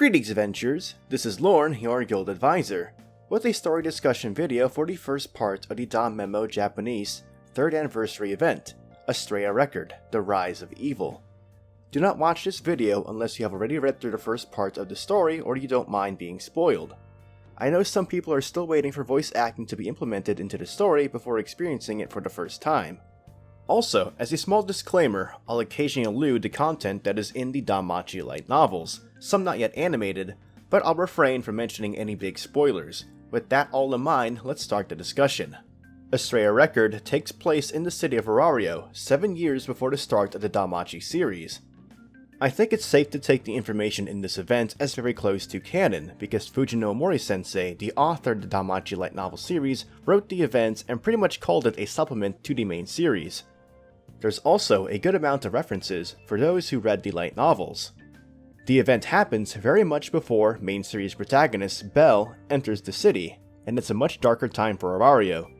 Greetings adventurers, this is Lorne, your guild advisor, with a story discussion video for the first part of the DanMemo Japanese 3rd anniversary event, Astrea Record, The Rise of Evil. Do not watch this video unless you have already read through the first part of the story or you don't mind being spoiled. I know some people are still waiting for voice acting to be implemented into the story before experiencing it for the first time. Also, as a small disclaimer, I'll occasionally allude to content that is in the Danmachi light novels, some not yet animated, but I'll refrain from mentioning any big spoilers. With that all in mind, let's start the discussion. Astrea Record takes place in the city of Orario, 7 years before the start of the Danmachi series. I think it's safe to take the information in this event as very close to canon, because Fujino Mori-sensei, the author of the Danmachi light novel series, wrote the event and pretty much called it a supplement to the main series. There's also a good amount of references for those who read the light novels. The event happens very much before main series protagonist Belle enters the city, and it's a much darker time for Orario.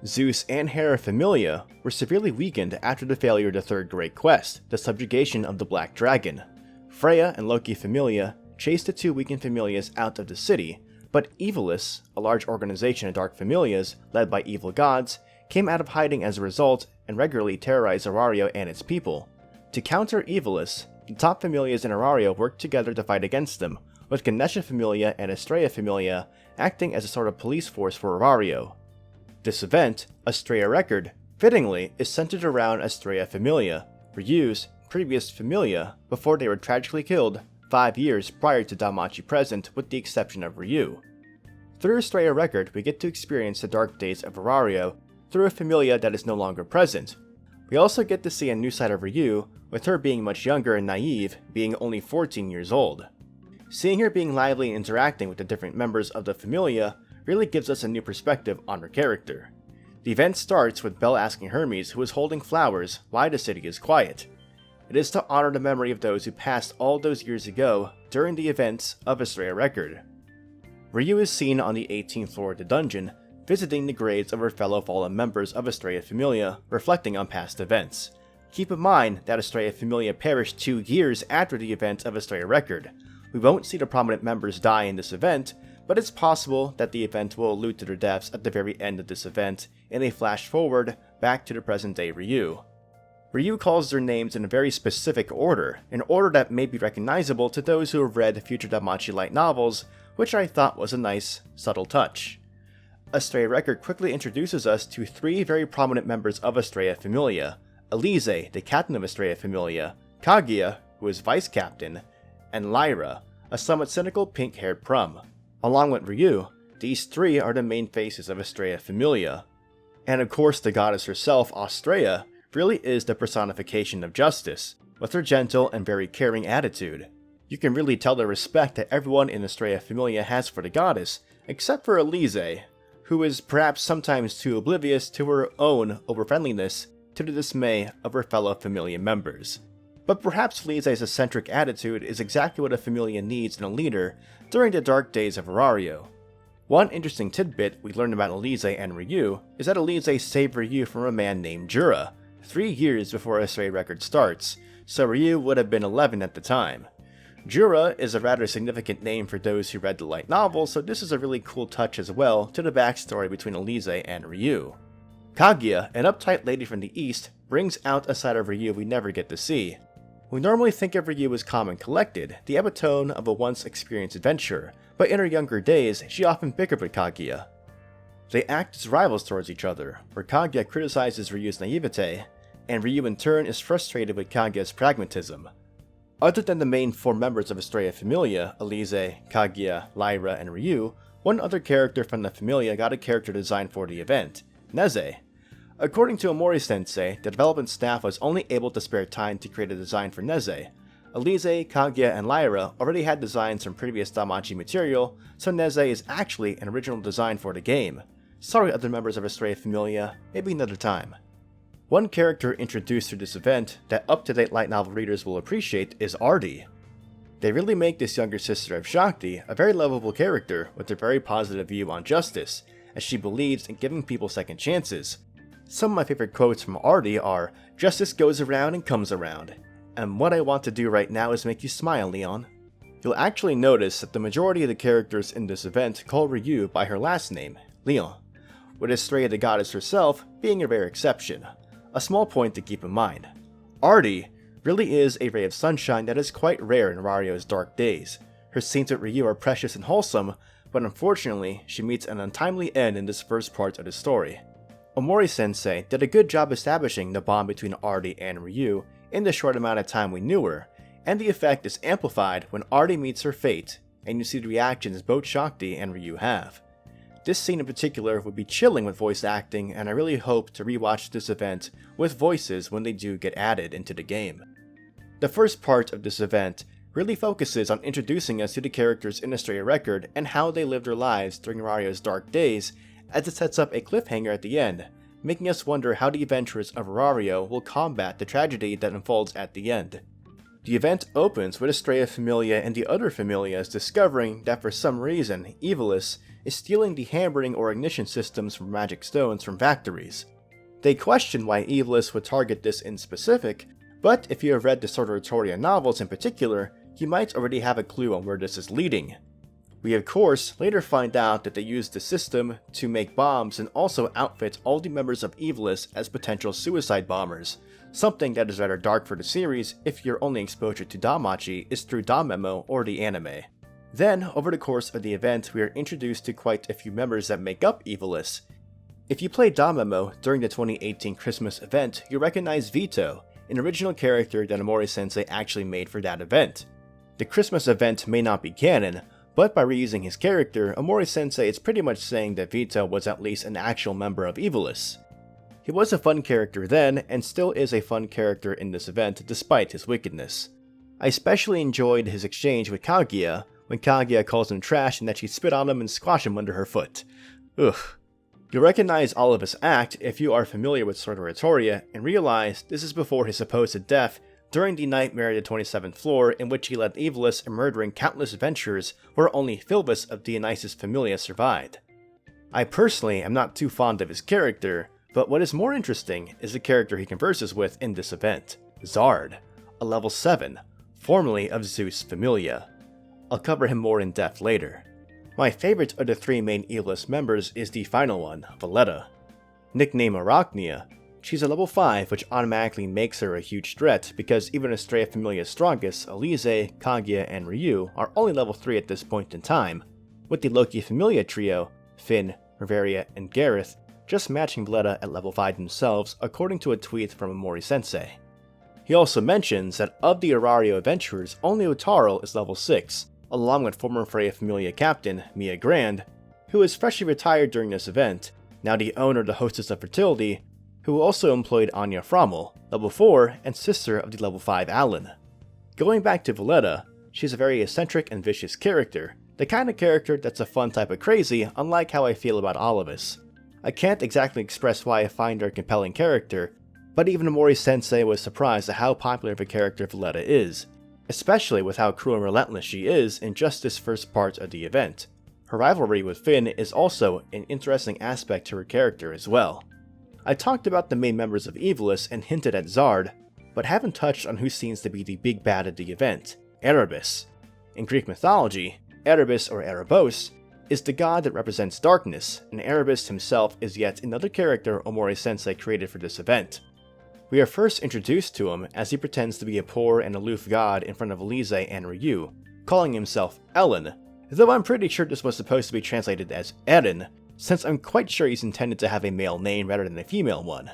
Zeus and Hera Familia were severely weakened after the failure of the third great quest, the subjugation of the Black Dragon. Freya and Loki Familia chased the two weakened Familias out of the city, but Evilus, a large organization of dark Familias led by evil gods, came out of hiding as a result and regularly terrorized Orario and its people. To counter Evilus, the top Familias in Orario worked together to fight against them, with Ganesha Familia and Astrea Familia acting as a sort of police force for Orario. This event, Astrea Record, fittingly is centered around Astrea Familia, Ryu's previous Familia, before they were tragically killed 5 years prior to Danmachi present with the exception of Ryu. Through Astrea Record, we get to experience the dark days of Orario through a Familia that is no longer present. We also get to see a new side of Ryu, with her being much younger and naive, being only 14 years old. Seeing her being lively and interacting with the different members of the Familia really gives us a new perspective on her character. The event starts with Belle asking Hermes, who is holding flowers, why the city is quiet. It is to honor the memory of those who passed all those years ago during the events of Astrea Record. Ryu is seen on the 18th floor of the dungeon, visiting the graves of her fellow fallen members of Astrea Familia, reflecting on past events. Keep in mind that Astrea Familia perished 2 years after the event of Astrea Record. We won't see the prominent members die in this event, but it's possible that the event will allude to their deaths at the very end of this event in a flash forward back to the present day Ryu. Ryu calls their names in a very specific order, an order that may be recognizable to those who have read future Danmachi light novels, which I thought was a nice, subtle touch. Astrea Record quickly introduces us to 3 very prominent members of Astrea Familia: Elise, the captain of Astrea Familia, Kaguya, who is vice captain, and Lyra, a somewhat cynical pink-haired prum. Along with Ryu, these 3 are the main faces of Astrea Familia. And of course the goddess herself, Astrea, really is the personification of justice, with her gentle and very caring attitude. You can really tell the respect that everyone in Astrea Familia has for the goddess, except for Elise, who is perhaps sometimes too oblivious to her own over-friendliness to the dismay of her fellow Familia members. But perhaps Elise's eccentric attitude is exactly what a Familia needs in a leader during the dark days of Orario. One interesting tidbit we learned about Elise and Ryu is that Elise saved Ryu from a man named Jura, 3 years before Astrea Record starts, so Ryu would have been 11 at the time. Jura is a rather significant name for those who read the light novel, so this is a really cool touch as well to the backstory between Elise and Ryu. Kaguya, an uptight lady from the east, brings out a side of Ryu we never get to see. We normally think of Ryu as calm and collected, the epitome of a once experienced adventurer, but in her younger days, she often bickered with Kaguya. They act as rivals towards each other, where Kaguya criticizes Ryu's naivete, and Ryu in turn is frustrated with Kaguya's pragmatism. Other than the main 4 members of Astrea Familia, Elise, Kaguya, Lyra, and Ryu, one other character from the Familia got a character design for the event, Neze. According to Mori-sensei, the development staff was only able to spare time to create a design for Neze. Elise, Kaguya, and Lyra already had designs from previous Danmachi material, so Neze is actually an original design for the game. Sorry other members of Astrea Familia, maybe another time. One character introduced through this event that up-to-date light novel readers will appreciate is Ardee. They really make this younger sister of Shakti a very lovable character with a very positive view on justice, as she believes in giving people second chances. Some of my favorite quotes from Ardee are, "Justice goes around and comes around," and what I want to do right now is make you smile, Leon. You'll actually notice that the majority of the characters in this event call Ryu by her last name, Leon, with Astrea the goddess herself being a rare exception, a small point to keep in mind. Ardee really is a ray of sunshine that is quite rare in Orario's dark days. Her scenes with Ryu are precious and wholesome, but unfortunately she meets an untimely end in this first part of the story. Omori-sensei did a good job establishing the bond between Ardee and Ryu in the short amount of time we knew her, and the effect is amplified when Ardee meets her fate, and you see the reactions both Shakti and Ryu have. This scene in particular would be chilling with voice acting, and I really hope to rewatch this event with voices when they do get added into the game. The first part of this event really focuses on introducing us to the characters in Astrea Record and how they lived their lives during Orario's dark days, as it sets up a cliffhanger at the end, making us wonder how the adventurers of Orario will combat the tragedy that unfolds at the end. The event opens with Astrea Familia and the other Familias discovering that for some reason, Evilus is stealing the hammering or ignition systems from magic stones from factories. They question why Evilus would target this in specific, but if you have read the Zard and Alfia novels in particular, you might already have a clue on where this is leading. We of course later find out that they used the system to make bombs and also outfit all the members of Evilus as potential suicide bombers, something that is rather dark for the series if your only exposure to Danmachi is through DanMemo or the anime. Then, over the course of the event, we are introduced to quite a few members that make up Evilus. If you played DanMemo during the 2018 Christmas event, you recognize Vito, an original character that Omori-sensei actually made for that event. The Christmas event may not be canon, but by reusing his character, Omori-sensei is pretty much saying that Vito was at least an actual member of Evilus. He was a fun character then, and still is a fun character in this event despite his wickedness. I especially enjoyed his exchange with Kaguya, when Kaguya calls him trash and that she spit on him and squashed him under her foot. Ugh. You'll recognize all of his act if you are familiar with Zard and Alfia and realize this is before his supposed death during the nightmare at the 27th floor in which he led Evilus in murdering countless adventurers where only Philbus of Dionysus Familia survived. I personally am not too fond of his character, but what is more interesting is the character he converses with in this event, Zard, a level 7, formerly of Zeus Familia. I'll cover him more in depth later. My favorite of the three main Evilus members is the final one, Valletta. Nicknamed Arachnia, she's a level 5 which automatically makes her a huge threat because even Astrea Familia's strongest, Elise, Kaguya, and Ryu are only level 3 at this point in time, with the Loki Familia trio, Finn, Riveria, and Gareth, just matching Valletta at level 5 themselves according to a tweet from Omori-sensei. He also mentions that of the Orario adventurers, only Otaro is level 6, along with former Freya Familia captain, Mia Grand, who is freshly retired during this event, now the owner of the Hostess of Fertility, who also employed Anya Frommel, level 4, and sister of the level 5 Alan. Going back to Valletta, she's a very eccentric and vicious character, the kind of character that's a fun type of crazy, unlike how I feel about all of us. I can't exactly express why I find her a compelling character, but even Omori-sensei was surprised at how popular of a character Valletta is, especially with how cruel and relentless she is in just this first part of the event. Her rivalry with Finn is also an interesting aspect to her character as well. I talked about the main members of Evilus and hinted at Zard, but haven't touched on who seems to be the big bad of the event, Erebus. In Greek mythology, Erebus or Erebos is the god that represents darkness, and Erebus himself is yet another character Omori-sensei created for this event. We are first introduced to him as he pretends to be a poor and aloof god in front of Elise and Ryu, calling himself Ellen, though I'm pretty sure this was supposed to be translated as Eren, since I'm quite sure he's intended to have a male name rather than a female one.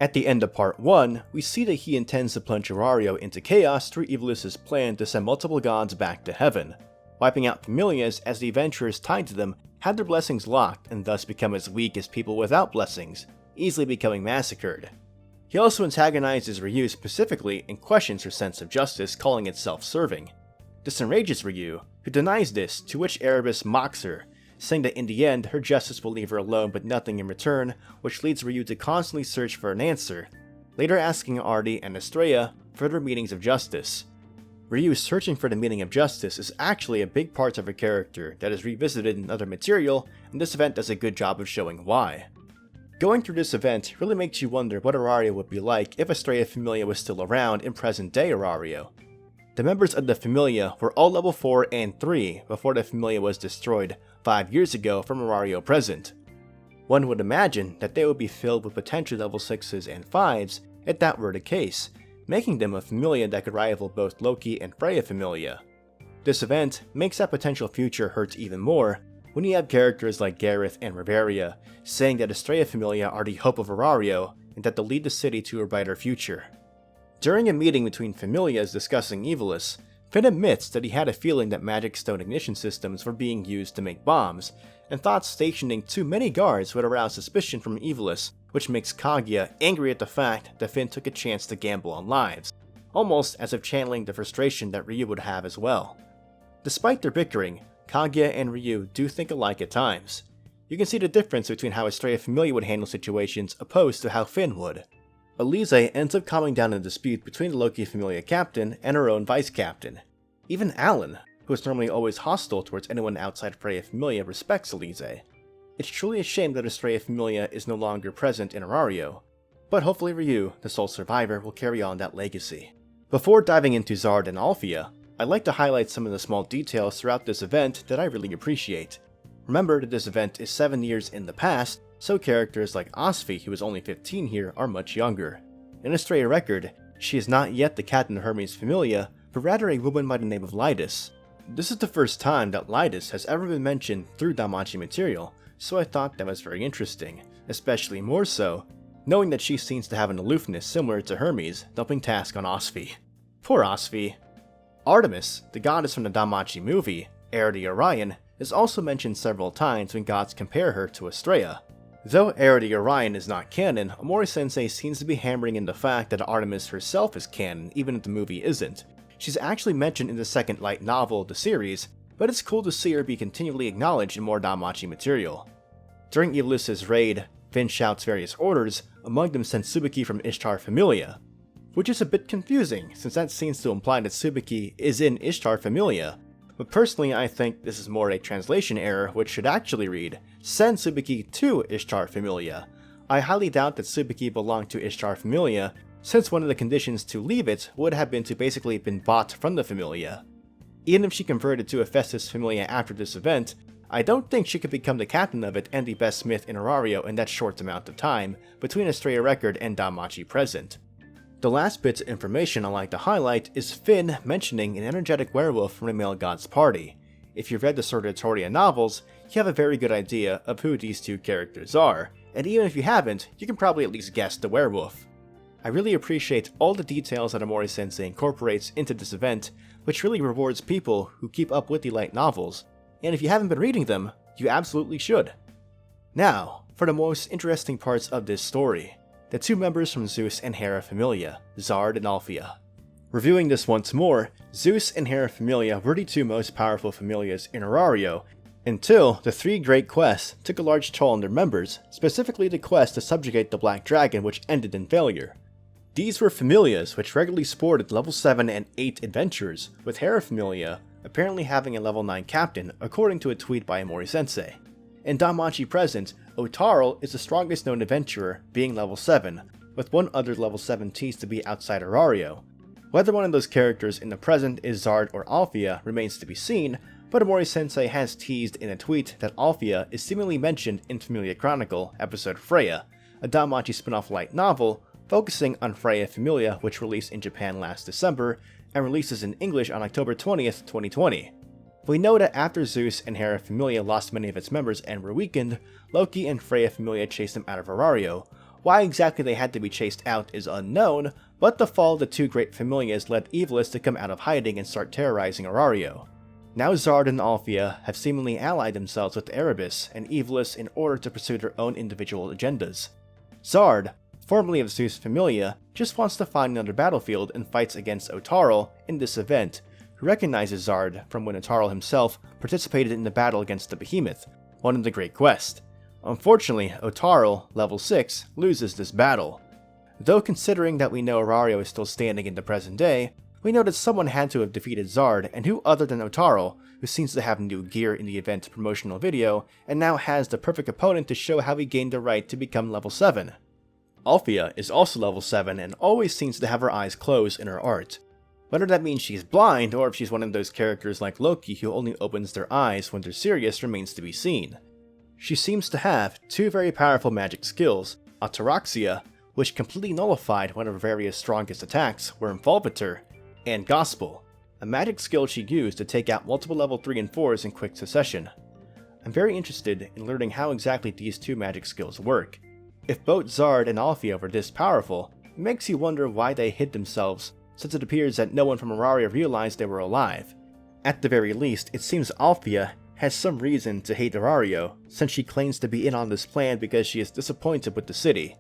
At the end of part 1, we see that he intends to plunge Orario into chaos through Evilus's plan to send multiple gods back to heaven, wiping out familias as the adventurers tied to them had their blessings locked and thus become as weak as people without blessings, easily becoming massacred. He also antagonizes Ryu specifically and questions her sense of justice, calling it self-serving. This enrages Ryu, who denies this, to which Erebus mocks her, saying that in the end her justice will leave her alone but nothing in return, which leads Ryu to constantly search for an answer, later asking Ardee and Astrea for their meanings of justice. Ryu searching for the meaning of justice is actually a big part of her character that is revisited in other material, and this event does a good job of showing why. Going through this event really makes you wonder what Orario would be like if Astrea Familia was still around in present-day Orario. The members of the Familia were all level 4 and 3 before the Familia was destroyed 5 years ago from Orario present. One would imagine that they would be filled with potential level 6s and 5s if that were the case, making them a Familia that could rival both Loki and Freya Familia. This event makes that potential future hurt even more when you have characters like Gareth and Riveria saying that Astrea Familia are the hope of Orario and that they'll lead the city to a brighter future. During a meeting between Familias discussing Evilus, Finn admits that he had a feeling that magic stone ignition systems were being used to make bombs, and thought stationing too many guards would arouse suspicion from Evilus, which makes Kaguya angry at the fact that Finn took a chance to gamble on lives, almost as if channeling the frustration that Ryu would have as well. Despite their bickering, Kaguya and Ryu do think alike at times. You can see the difference between how Astrea Familia would handle situations opposed to how Finn would. Elise ends up calming down a dispute between the Loki Familia captain and her own vice captain. Even Alan, who is normally always hostile towards anyone outside Freya Familia, respects Elise. It's truly a shame that Astrea Familia is no longer present in Orario, but hopefully Ryu, the sole survivor, will carry on that legacy. Before diving into Zard and Alfia, I'd like to highlight some of the small details throughout this event that I really appreciate. Remember that this event is 7 years in the past, so characters like Osvi, who is only 15 here, are much younger. In Astrea Record, she is not yet the captain of Hermes Familia, but rather a woman by the name of Lydes. This is the first time that Lydes has ever been mentioned through DanMachi material, so I thought that was very interesting, especially more so, knowing that she seems to have an aloofness similar to Hermes, dumping tasks on Osvi. Poor Osvi. Artemis, the goddess from the DanMachi movie, Ardee Orion, is also mentioned several times when gods compare her to Astrea. Though Ardee Orion is not canon, Omori-sensei seems to be hammering in the fact that Artemis herself is canon, even if the movie isn't. She's actually mentioned in the second light novel of the series, but it's cool to see her be continually acknowledged in more DanMachi material. During Evilus's raid, Finn shouts various orders, among them Sensubuki from Ishtar Familia, which is a bit confusing since that seems to imply that Subuki is in Ishtar Familia, but personally I think this is more a translation error which should actually read, send Subuki to Ishtar Familia. I highly doubt that Subuki belonged to Ishtar Familia, since one of the conditions to leave it would have been to basically been bought from the Familia. Even if she converted to a Festus Familia after this event, I don't think she could become the captain of it and the best smith in Orario in that short amount of time, between Astrea Record and DanMachi present. The last bit of information I'd like to highlight is Finn mentioning an energetic werewolf from the male god's party. If you've read the Sword of Toria novels, you have a very good idea of who these two characters are, and even if you haven't, you can probably at least guess the werewolf. I really appreciate all the details that Omori-sensei incorporates into this event, which really rewards people who keep up with the light novels, and if you haven't been reading them, you absolutely should. Now, for the most interesting parts of this story, the two members from Zeus and Hera Familia, Zard and Alfia. Reviewing this once more, Zeus and Hera Familia were the two most powerful Familias in Orario, until the three great quests took a large toll on their members, specifically the quest to subjugate the Black Dragon, which ended in failure. These were Familias which regularly sported level 7 and 8 adventurers, with Hera Familia apparently having a level 9 captain, according to a tweet by Omori-sensei. In DanMachi present, Otaro is the strongest known adventurer, being level 7, with one other level 7 teased to be outside Orario. Whether one of those characters in the present is Zard or Alfia remains to be seen, but Omori-sensei has teased in a tweet that Alfia is seemingly mentioned in Familia Chronicle episode Freya, a DanMachi spin-off light novel focusing on Freya Familia, which released in Japan last December and releases in English on October 20th, 2020. We know that after Zeus and Hera Familia lost many of its members and were weakened, Loki and Freya Familia chased them out of Orario. Why exactly they had to be chased out is unknown, but the fall of the two great Familias led Evilus to come out of hiding and start terrorizing Orario. Now Zard and Alfia have seemingly allied themselves with Erebus and Evilus in order to pursue their own individual agendas. Zard, formerly of Zeus Familia, just wants to find another battlefield and fights against Otaro in this event, who recognizes Zard from when Otaro himself participated in the battle against the Behemoth, one of the Great Quest. Unfortunately, Otaro, level 6, loses this battle. Though considering that we know Orario is still standing in the present day, we know that someone had to have defeated Zard, and who other than Otaro, who seems to have new gear in the event promotional video, and now has the perfect opponent to show how he gained the right to become level 7. Alfia is also level 7 and always seems to have her eyes closed in her art. Whether that means she's blind, or if she's one of those characters like Loki who only opens their eyes when they're serious remains to be seen. She seems to have two very powerful magic skills, Ataraxia, which completely nullified one of her various strongest attacks, Wormfalviter, and Gospel, a magic skill she used to take out multiple level 3 and 4s in quick succession. I'm very interested in learning how exactly these two magic skills work. If both Zard and Alfia were this powerful, it makes you wonder why they hid themselves, since it appears that no one from Orario realized they were alive. At the very least, it seems Alfia has some reason to hate Orario, since she claims to be in on this plan because she is disappointed with the city.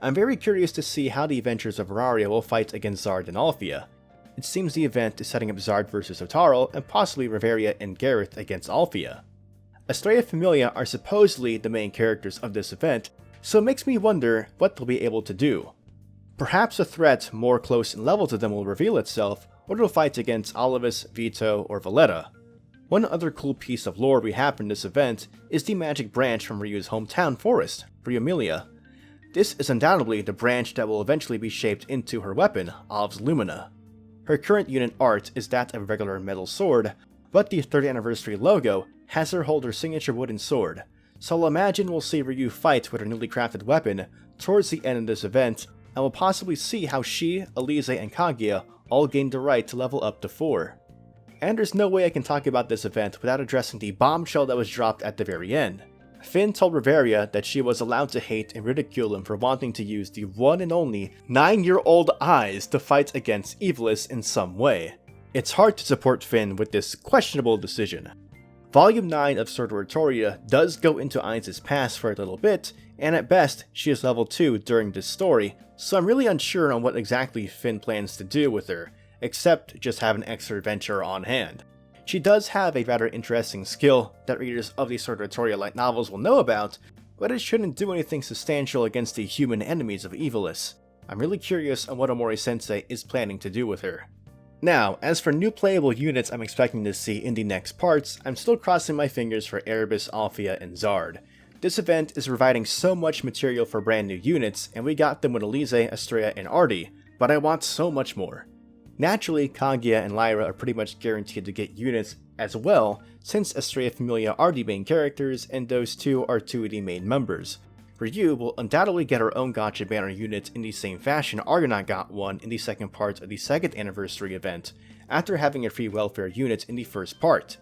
I'm very curious to see how the adventures of Orario will fight against Zard and Alfia. It seems the event is setting up Zard vs Otaro and possibly Reveria and Gareth against Alfia. Astrea Familia are supposedly the main characters of this event, so it makes me wonder what they'll be able to do. Perhaps a threat more close in level to them will reveal itself, or they'll fight against Olivus, Vito, or Valletta. One other cool piece of lore we have from this event is the magic branch from Ryu's hometown forest, Ryomelia. This is undoubtedly the branch that will eventually be shaped into her weapon, Alv's Lumina. Her current unit art is that of a regular metal sword, but the 3rd anniversary logo has her hold her signature wooden sword, so I'll imagine we'll see Ryu fight with her newly crafted weapon towards the end of this event, and we'll possibly see how she, Elise, and Kaguya all gained the right to level up to 4. And there's no way I can talk about this event without addressing the bombshell that was dropped at the very end. Finn told Reveria that she was allowed to hate and ridicule him for wanting to use the one and only 9-year-old eyes to fight against Evilus in some way. It's hard to support Finn with this questionable decision. Volume 9 of Sword Oratoria does go into Ainz's past for a little bit, and at best, she is level 2 during this story, so I'm really unsure on what exactly Finn plans to do with her, except just have an extra adventure on hand. She does have a rather interesting skill that readers of the Sword Oratoria light novels will know about, but it shouldn't do anything substantial against the human enemies of Evilus. I'm really curious on what Omori-sensei is planning to do with her. Now, as for new playable units I'm expecting to see in the next parts, I'm still crossing my fingers for Erebus, Alfia, and Zard. This event is providing so much material for brand new units, and we got them with Elise, Astrea, and Ardee, but I want so much more. Naturally, Kaguya and Lyra are pretty much guaranteed to get units as well, since Astrea Familia are the main characters, and those two are two of the main members. Ryu will undoubtedly get her own Gacha banner unit in the same fashion Argonaut got one in the second part of the 2nd anniversary event, after having a free welfare unit in the first part.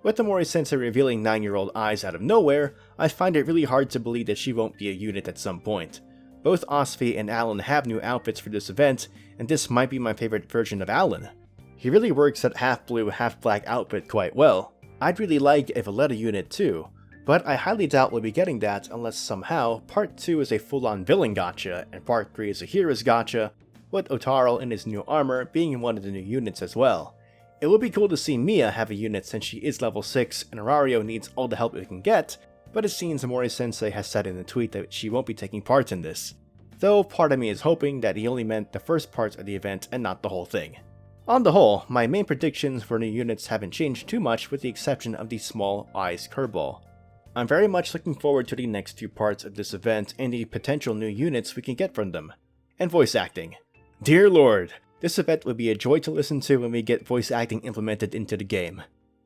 With Omori-sensei revealing 9-year-old eyes out of nowhere, I find it really hard to believe that she won't be a unit at some point. Both Osfi and Alan have new outfits for this event, and this might be my favorite version of Alan. He really works that half-blue, half-black outfit quite well. I'd really like a Valletta unit too, but I highly doubt we'll be getting that unless somehow Part 2 is a full-on villain gacha, and Part 3 is a hero's gacha, with Otaro in his new armor being one of the new units as well. It would be cool to see Mia have a unit since she is level 6 and Orario needs all the help it can get, but it seems Omori-sensei has said in a tweet that she won't be taking part in this. Though part of me is hoping that he only meant the first parts of the event and not the whole thing. On the whole, my main predictions for new units haven't changed too much with the exception of the Small Eyes Curveball. I'm very much looking forward to the next few parts of this event and the potential new units we can get from them. And voice acting. Dear Lord, this event would be a joy to listen to when we get voice acting implemented into the game.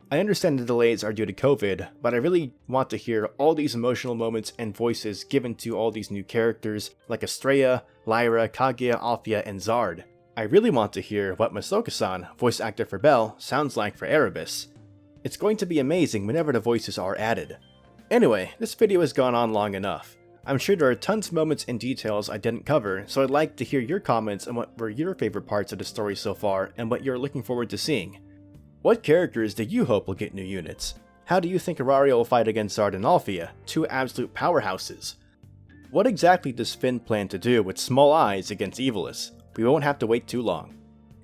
I understand the delays are due to COVID, but I really want to hear all these emotional moments and voices given to all these new characters like Astrea, Lyra, Kaguya, Alfia, and Zard. I really want to hear what Masaoka-san, voice actor for Belle, sounds like for Erebus. It's going to be amazing whenever the voices are added. Anyway, this video has gone on long enough. I'm sure there are tons of moments and details I didn't cover, so I'd like to hear your comments on what were your favorite parts of the story so far and what you're looking forward to seeing. What characters do you hope will get new units? How do you think Orario will fight against Zard and Alfia, two absolute powerhouses? What exactly does Finn plan to do with Small Eyes against Evilus? We won't have to wait too long.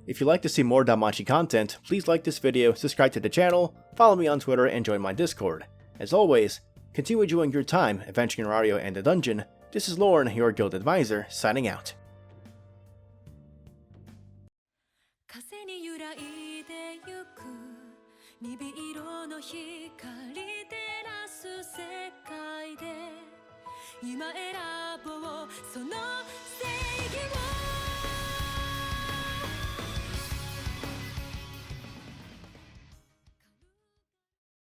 If you'd like to see more DanMachi content, please like this video, subscribe to the channel, follow me on Twitter, and join my Discord. As always, continue enjoying your time adventuring Orario and the dungeon. This is Lorne, your guild advisor, signing out. 風に揺らいでゆく鈍色の光照らす世界で今選ぼうその